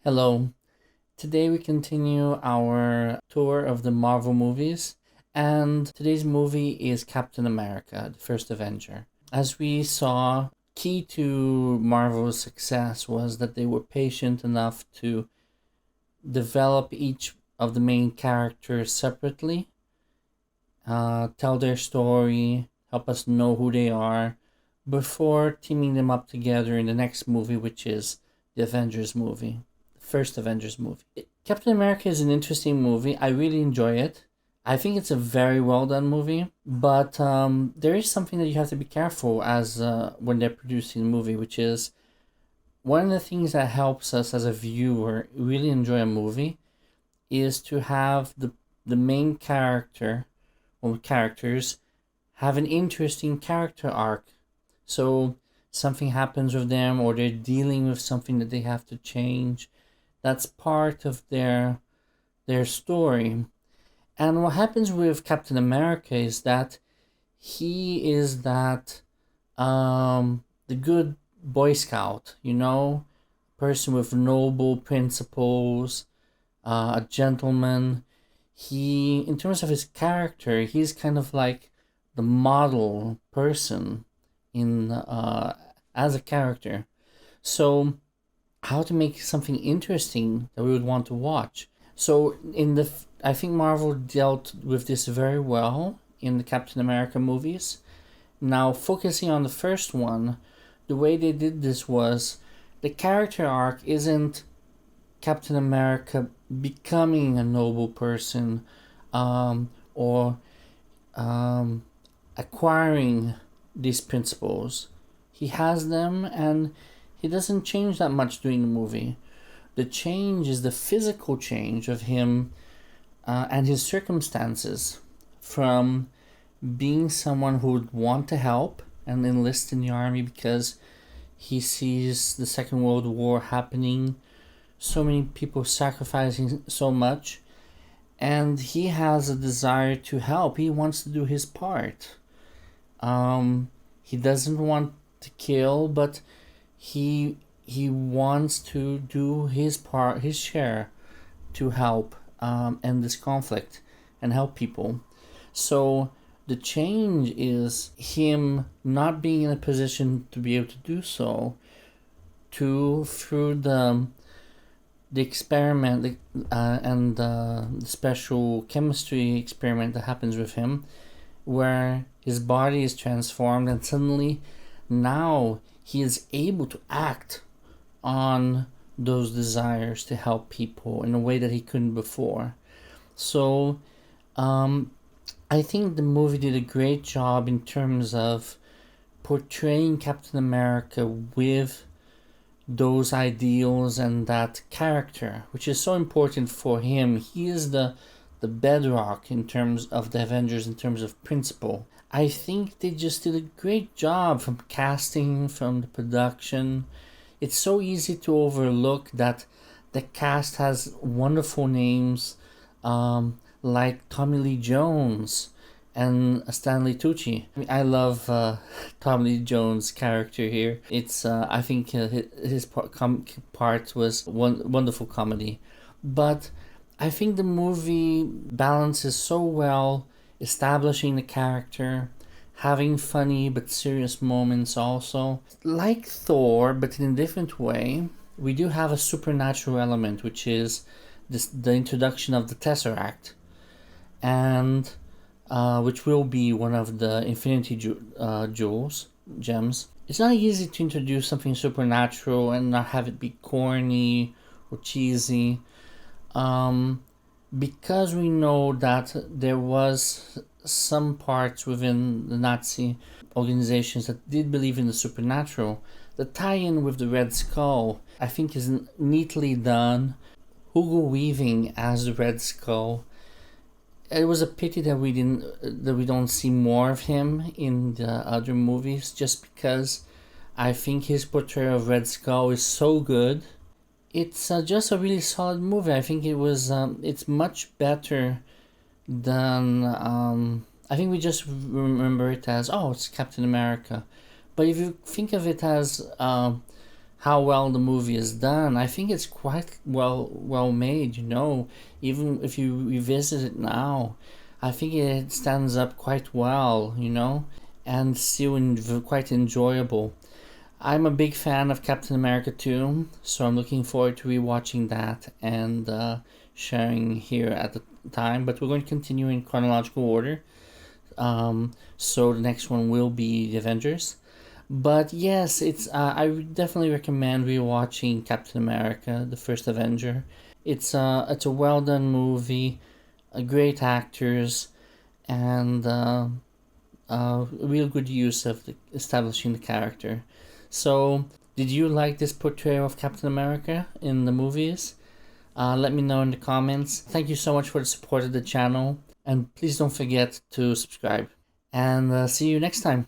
Hello. Today we continue our tour of the Marvel movies, and today's movie is Captain America, the First Avenger. As we saw, key to Marvel's success was that they were patient enough to develop each of the main characters separately, tell their story, help us know who they are, before teaming them up together in the next movie, which is the Avengers movie. First Avengers movie. Captain America is an interesting movie. I really enjoy it. I think it's a very well done movie, but there is something that you have to be careful as when they're producing the movie, which is one of the things that helps us as a viewer really enjoy a movie is to have the main character or characters have an interesting character arc. So something happens with them, or they're dealing with something that they have to change. That's part of their story. And what happens with Captain America is that he is the good Boy Scout, person with noble principles, a gentleman. He, in terms of his character, he's kind of like the model person in as a character. So how to make something interesting that we would want to watch. So I think Marvel dealt with this very well in the Captain America movies. Now focusing on the first one, the way they did this was the character arc isn't Captain America becoming a noble person, or acquiring these principles. He has them, and he doesn't change that much during the movie. The change is the physical change of him and his circumstances, from being someone who would want to help and enlist in the army because he sees the Second World War happening, so many people sacrificing so much, and he has a desire to help. He wants to do his part. He doesn't want to kill, but he wants to do his part, his share, to help end this conflict and help people. So the change is him not being in a position to be able to do so, to through the experiment and the special chemistry experiment that happens with him, where his body is transformed, and suddenly now he is able to act on those desires to help people in a way that he couldn't before. So I think the movie did a great job in terms of portraying Captain America with those ideals and that character, which is so important for him. He is the bedrock in terms of the Avengers, in terms of principle. I think they just did a great job from casting, from the production. It's so easy to overlook that the cast has wonderful names, like Tommy Lee Jones and Stanley Tucci. I love Tommy Lee Jones' character here. It's I think his part was wonderful comedy, but I think the movie balances so well, establishing the character, having funny but serious moments also. Like Thor, but in a different way, we do have a supernatural element, which is the introduction of the Tesseract, and which will be one of the Infinity gems. It's not easy to introduce something supernatural and not have it be corny or cheesy, because we know that there was some parts within the Nazi organizations that did believe in the supernatural. The tie-in with the Red Skull, I think, is neatly done. Hugo Weaving as the Red Skull. It was a pity that we don't see more of him in the other movies, just because I think his portrayal of Red Skull is so good. It's just a really solid movie. I think it's much better than I think we just remember it as, oh, it's Captain America. But if you think of it as how well the movie is done. I think it's quite well made, you know. Even if you revisit it now, I think it stands up quite well, you know, and still quite enjoyable. I'm a big fan of Captain America 2, so I'm looking forward to rewatching that and sharing here at the time. But we're going to continue in chronological order. So the next one will be the Avengers. But yes, it's I would definitely recommend rewatching Captain America: The First Avenger. It's a well done movie, great actors, and real good use of establishing the character. So, did you like this portrayal of Captain America in the movies? Let me know in the comments. Thank you so much for the support of the channel, and please don't forget to subscribe. And see you next time.